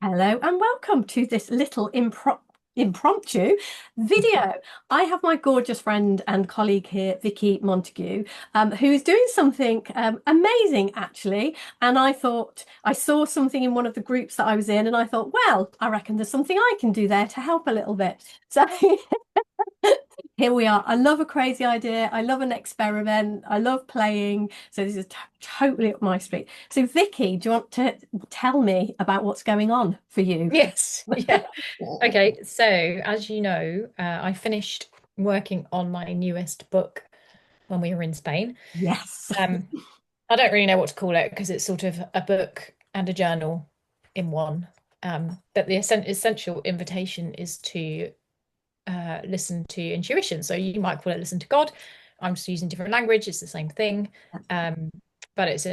Hello and welcome to this little impromptu video. I have my gorgeous friend and colleague here, Vicky Montague, who is doing something amazing actually. And I thought I saw something in one of the groups that I was in, and I thought, well, I reckon there's something I can do there to help a little bit. So here we are. I love a crazy idea. I love an experiment. I love playing. So this is totally up my street. So Vicky, do you want to tell me about what's going on for you? Yes, yeah. Okay, so as you know, I finished working on my newest book when we were in Spain. Yes. Um, I don't really know what to call it because it's sort of a book and a journal in one. But the essential invitation is to listen to intuition. So you might call it listen to God. I'm just using different language. It's the same thing. Um, but it's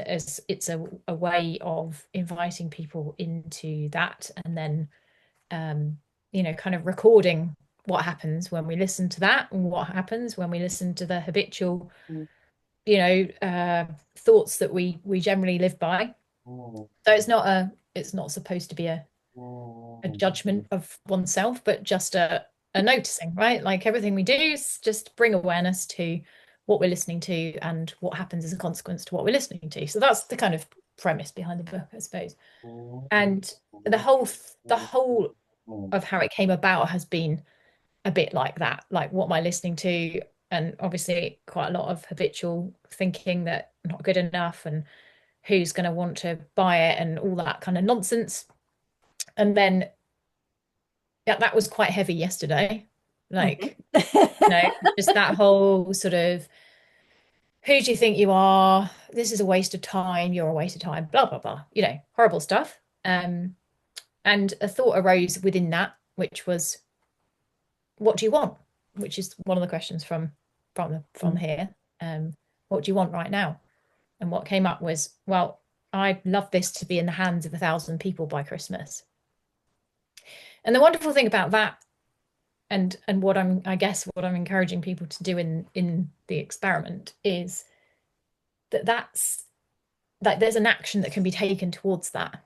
a way of inviting people into that and then kind of recording what happens when we listen to that and what happens when we listen to the habitual, thoughts that we generally live by. So it's not supposed to be a judgment of oneself, but just a noticing, right? Like everything we do is just bring awareness to what we're listening to and what happens as a consequence to what we're listening to. So that's the kind of premise behind the book, I suppose. And the whole of how it came about has been a bit like that. Like, what am I listening to? And obviously quite a lot of habitual thinking that not good enough and who's going to want to buy it and all that kind of nonsense. And then yeah, that was quite heavy yesterday. Like, you know, just that whole sort of who do you think you are? This is a waste of time. You're a waste of time. Blah blah blah. Horrible stuff. And a thought arose within that, which was, what do you want? Which is one of the questions from here. What do you want right now? And what came up was, well, I'd love this to be in the hands of 1,000 people by Christmas. And the wonderful thing about that, and what I'm encouraging people to do in the experiment is that's like there's an action that can be taken towards that.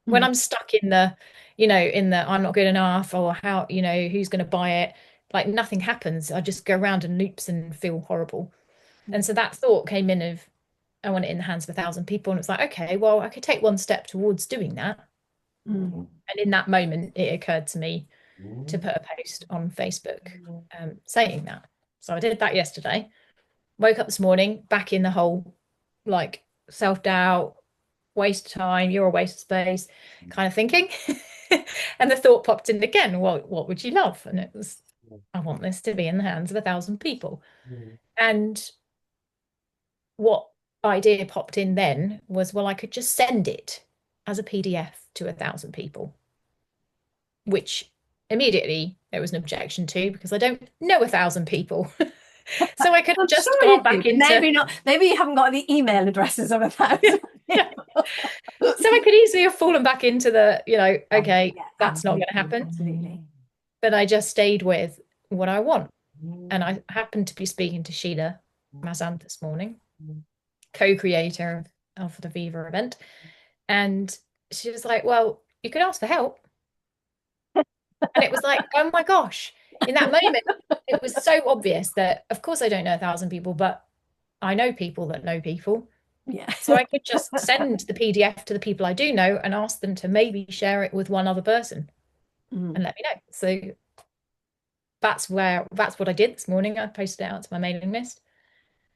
When Mm. I'm stuck in the I'm not good enough, or how, who's going to buy it, like nothing happens. I just go around in loops and feel horrible. And so that thought came in of, I want it in the hands of 1,000 people. And it's like, okay, well, I could take one step towards doing that. Mm. And in that moment, it occurred to me to put a post on Facebook saying that. So I did that yesterday. Woke up this morning, back in the whole like self-doubt, waste of time, you're a waste of space kind of thinking. And the thought popped in again, well, what would you love? And it was, I want this to be in the hands of 1,000 people. And what idea popped in then was, well, I could just send it as a PDF to 1,000 people, which immediately there was an objection to because I don't know 1,000 people. So I could have I'm just sure gone you do, back but into, maybe not. Maybe you haven't got the email addresses of a yeah, thousand yeah. people. So I could easily have fallen back into the, okay, Yeah, that's not going to absolutely, happen. absolutely. But I just stayed with what I want. And I happened to be speaking to Sheila Mazant this morning, co-creator of the Viva event. And she was like, well, you could ask for help. And it was like, oh my gosh, in that moment, it was so obvious that, of course, I don't know 1,000 people, but I know people that know people. Yeah. So I could just send the PDF to the people I do know and ask them to maybe share it with one other person Mm. and let me know. So that's what I did this morning. I posted it out to my mailing list.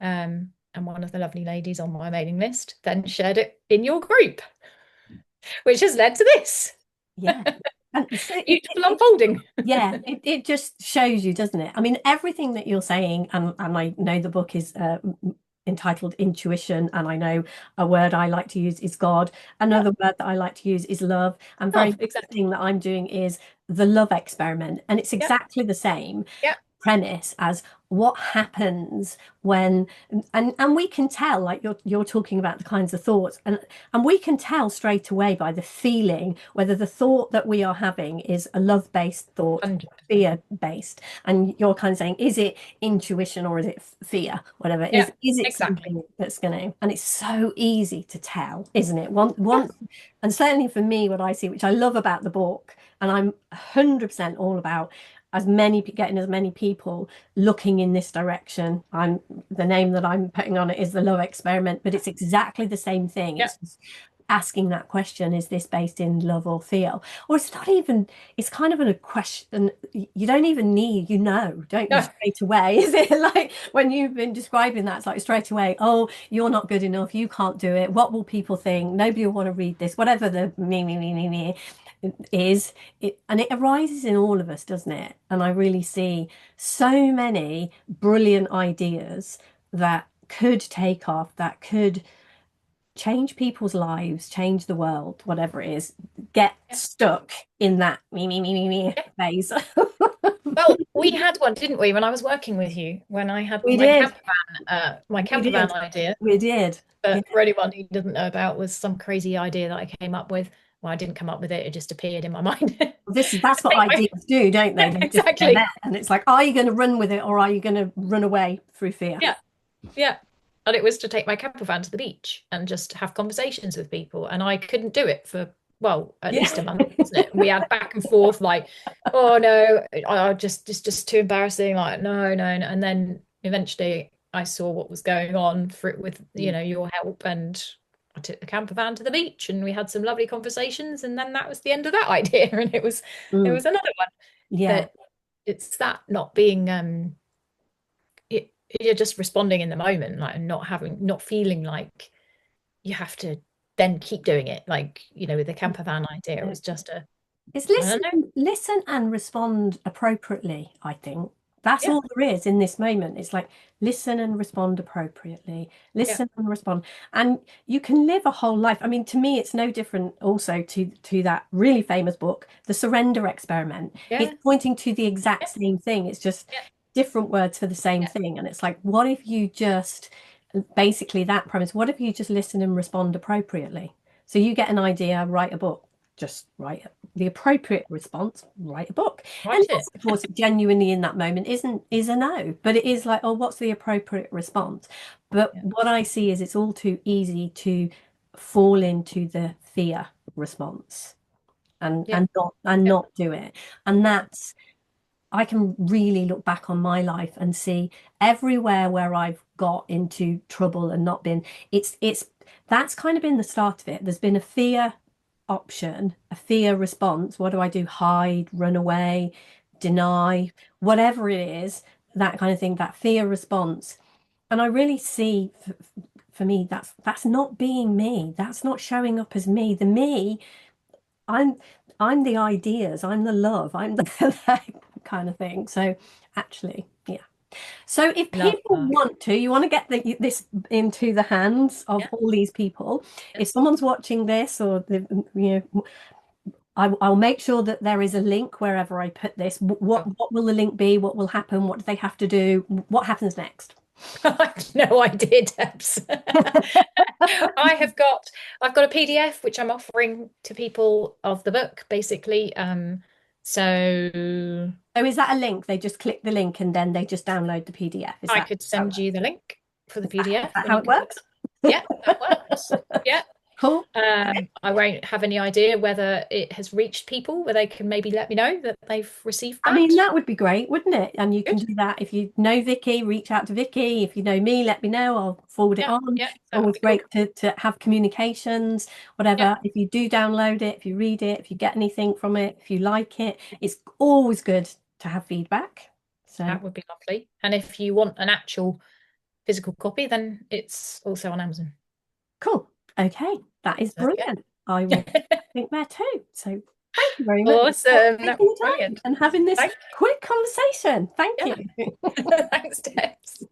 And one of the lovely ladies on my mailing list then shared it in your group, which has led to this Yeah. And so beautiful unfolding. yeah, it just shows you, doesn't it? I mean, everything that you're saying, and I know the book is entitled Intuition, and I know a word I like to use is God. Yeah. Another word that I like to use is love. And very Oh, much the exactly. thing that I'm doing is the love experiment, and it's Yep. exactly the same. Yep. premise as what happens when, and we can tell, like you're talking about the kinds of thoughts, and we can tell straight away by the feeling whether the thought that we are having is a love-based thought, 100%. fear-based. And you're kind of saying, is it intuition or is it fear, whatever? Yeah, Is it exactly. something that's going to, and it's so easy to tell, isn't it? Once, and certainly for me, what I see, which I love about the book, and I'm 100% all about as many getting as many people looking in this direction. I'm the name that I'm putting on it is the love experiment, but it's exactly the same thing. Yeah. It's just asking that question, is this based in love or fear? Or it's not even, it's kind of a question you don't even need, don't you, No. straight away? Is it like when you've been describing that, it's like straight away, oh, you're not good enough, you can't do it, what will people think, nobody will want to read this, whatever the me is it, and it arises in all of us, doesn't it? And I really see so many brilliant ideas that could take off, that could change people's lives, change the world, whatever it is, get Yeah. stuck in that me Yeah. phase. Well, we had one, didn't we, when I was working with you, when I had We did, my we camper van did, idea. we did. Yeah. But for anyone who doesn't know about, was some crazy idea that I came up with. Well, I didn't come up with it; it just appeared in my mind. That's what ideas do, don't they? They just they're there, Exactly. and it's like, are you going to run with it or are you going to run away through fear? Yeah, yeah. And it was to take my camper van to the beach and just have conversations with people. And I couldn't do it for, well, at Yeah. least a month, wasn't it? And we had back and forth like, oh no, I just it's just too embarrassing. Like, no, no, no. And then eventually I saw what was going on for it with, your help, and I took the camper van to the beach and we had some lovely conversations, and then that was the end of that idea. And there Mm, was another one. yeah. But it's that not being you're just responding in the moment, like, and not feeling like you have to then keep doing it. Like, with the camper van idea, it was just It's I don't know. listen and respond appropriately, I think. That's Yeah, all there is in this moment. It's like listen and respond appropriately. yeah, Listen and respond. And you can live a whole life. I mean, to me, it's no different also to that really famous book, The Surrender Experiment. It's yeah, pointing to the exact yeah, same thing. It's just yeah, different words for the same yeah, thing. And it's like, what if you just basically that premise, what if you just listen and respond appropriately? So you get an idea, write a book, just write the appropriate response, write a book. And write yes, it. of course, genuinely in that moment is a no, but it is like, oh, what's the appropriate response? But Yeah, what I see is it's all too easy to fall into the fear response and yeah, and yeah, not do it. And that's I can really look back on my life and see everywhere where I've got into trouble and not been, it's that's kind of been the start of it. There's been a fear option, a fear response. What do I do? Hide, run away, deny, whatever it is, that kind of thing, that fear response. And I really see for me that's not being me. That's not showing up as me. The me I'm I'm the ideas, I'm the love, I'm the that kind of thing. So actually, yeah. So if love people that. want to, you want to get this into the hands of Yeah, all these people. yeah. If someone's watching this, or I'll make sure that there is a link wherever I put this. Oh. What will the link be? What will happen? What do they have to do? What happens next? I have no idea, Debs. I've got a PDF which I'm offering to people of the book, basically. So So is that a link? They just click the link and then they just download the PDF. I could send you the link for the Is PDF that and how you it can have works? it. Yeah, that works. Yeah. Cool. Okay. I won't have any idea whether it has reached people, where they can maybe let me know that they've received I mean, that. that would be great, wouldn't it? And you can Good. do that if you know Vicky, reach out to Vicky. If you know me, let me know. I'll forward it Yeah, on. yeah, It's that would always be good. great to have communications, Yeah, whatever. If you do download it, if you read it, if you get anything from it, if you like it, it's always good to have feedback. So that would be lovely. And if you want an actual physical copy, then it's also on Amazon. cool. Okay, that is So there brilliant. I you will go. think there too. So thank you very much for Awesome. That taking was the time brilliant. and having this Thank quick conversation. Thank you. you. Yeah. Thanks, Debs.